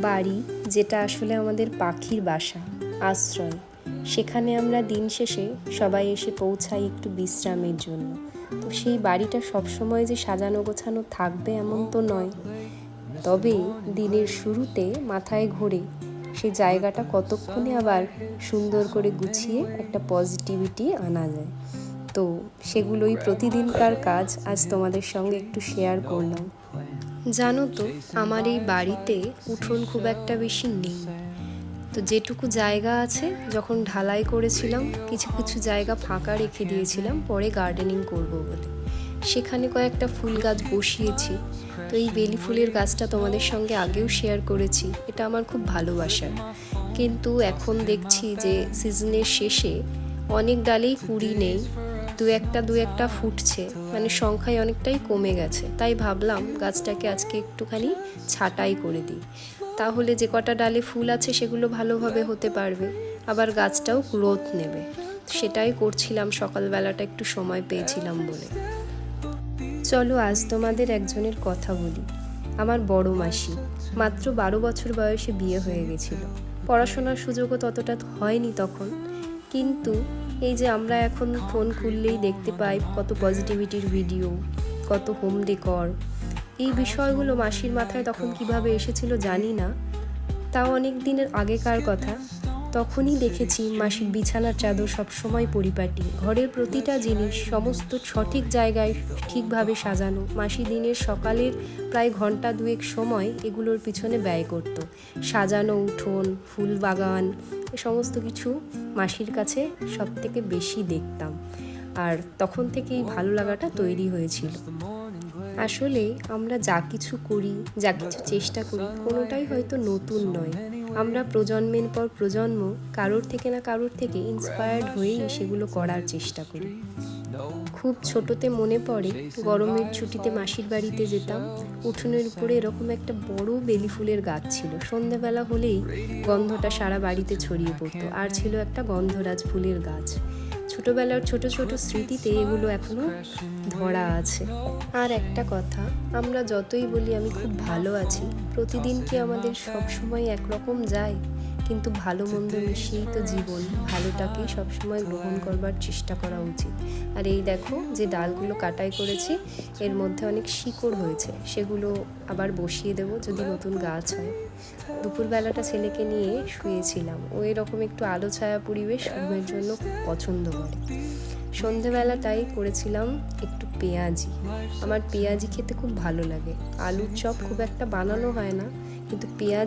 বাড়ি, যেটা আসলে আমাদের পাখির বাসা, আশ্রয়। সেখানে আমরা দিন শেষে সবাই এসে পৌঁছাই একটু বিশ্রামের জন্য। তো সেই বাড়িটা সবসময় যে সাজানো গোছানো থাকবে এমন তো নয়, তবে দিনের শুরুতে মাথায় ঘোরে সেই জায়গাটা কতক্ষণে আবার সুন্দর করে গুছিয়ে একটা পজিটিভিটি আনা যায়। তো সেগুলোই প্রতিদিনকার কাজ, আজ তোমাদের সঙ্গে একটু শেয়ার করলাম। জানো তো, আমার এই বাড়িতে উঠোন খুব একটা বেশি নেই। তো যেটুকু জায়গা আছে, যখন ঢালাই করেছিলাম কিছু কিছু জায়গা ফাঁকা রেখে দিয়েছিলাম পরে গার্ডেনিং করব বলে। সেখানে কয়েকটা ফুল গাছ বসিয়েছি। তো এই বেলি ফুলের গাছটা তোমাদের সঙ্গে আগেও শেয়ার করেছি, এটা আমার খুব ভালোবাসার। কিন্তু এখন দেখছি যে সিজনের শেষে অনেক ডালেই কুড়ি নেই, দু একটা ফুটছে, মানে সংখ্যায় অনেকটাই কমে গেছে। তাই ভাবলাম গাছটাকে আজকে একটুখানি ছাঁটাই করে দিই, তাহলে যে কটা ডালে ফুল আছে সেগুলো ভালোভাবে হতে পারবে, আবার গাছটাও গ্রোথ নেবে। সেটাই করছিলাম, সকালবেলাটা একটু সময় পেয়েছিলাম বলে। চলো আজ তোমাদের একজনের কথা বলি। আমার বড় মাসি, মাত্র 12 বছর বয়সে বিয়ে হয়ে গেছিল। পড়াশোনার সুযোগও ততটা হয়নি তখন, কিন্তু এই যে আমরা এখন ফোন খুললেই দেখতে পাই কত পজিটিভিটির ভিডিও, কত হোম ডেকর, এই বিষয়গুলো মাসির মাথায় তখন কিভাবে এসেছিল জানি না। তাও অনেক দিনের আগেকার কথা। তখনই দেখেছি মাসির বিছানার চাদর সবসময় পরিপাটি, ঘরের প্রতিটা জিনিস সমস্ত সঠিক জায়গায় ঠিকভাবে সাজানো। মাসি দিনের সকালের প্রায় ঘন্টা দুয়েক সময় এগুলোর পিছনে ব্যয় করত। সাজানো উঠোন, ফুল বাগান, এ সমস্ত কিছু মাসির কাছে সব থেকে বেশি দেখতাম, আর তখন থেকেই ভালো লাগাটা তৈরি হয়েছিল। আসলে আমরা যা কিছু করি, যা কিছু চেষ্টা করি, কোনোটাই হয়তো নতুন নয়। আমরা প্রজন্মের পর প্রজন্ম কারোর থেকে না কারোর থেকে ইন্সপায়ার্ড হয়েই সেগুলো করার চেষ্টা করি। খুব ছোটতে মনে পড়ে, গরমের ছুটিতে মাসির বাড়িতে যেতাম। উঠোনের উপরে এরকম একটা বড় বেলি ফুলের গাছ ছিল। সন্ধেবেলা হলেই গন্ধটা সারা বাড়িতে ছড়িয়ে পড়তো। আর ছিল একটা গন্ধরাজ ফুলের গাছ। ছোটবেলার ছোট ছোট স্মৃতিতে এগুলো এখনো ধরা আছে। আর একটা কথা, আমরা যতই বলি আমি খুব ভালো আছি, প্রতিদিন কি আমাদের সবসময় একরকম যায়? কিন্তু ভালো মন্দ মিশিয়েই তো জীবন, ভালোটাকেই সবসময় গ্রহণ করবার চেষ্টা করা উচিত। আর এই দেখো, যে ডালগুলো কাটাই করেছি এর মধ্যে অনেক শিকড় হয়েছে, সেগুলো আবার বসিয়ে দেবো যদি নতুন গাছ হয়। দুপুরবেলাটা ছেলেকে নিয়ে শুয়েছিলাম, ও এরকম একটু আলো ছায়া পরিবেশ ঘুমের জন্য খুব পছন্দ করে। সন্ধেবেলাটাই করেছিলাম একটু পেঁয়াজি। আমার পেঁয়াজি খেতে খুব ভালো লাগে। আলুর চপ খুব একটা বানানো হয় না, কিন্তু পেঁয়াজি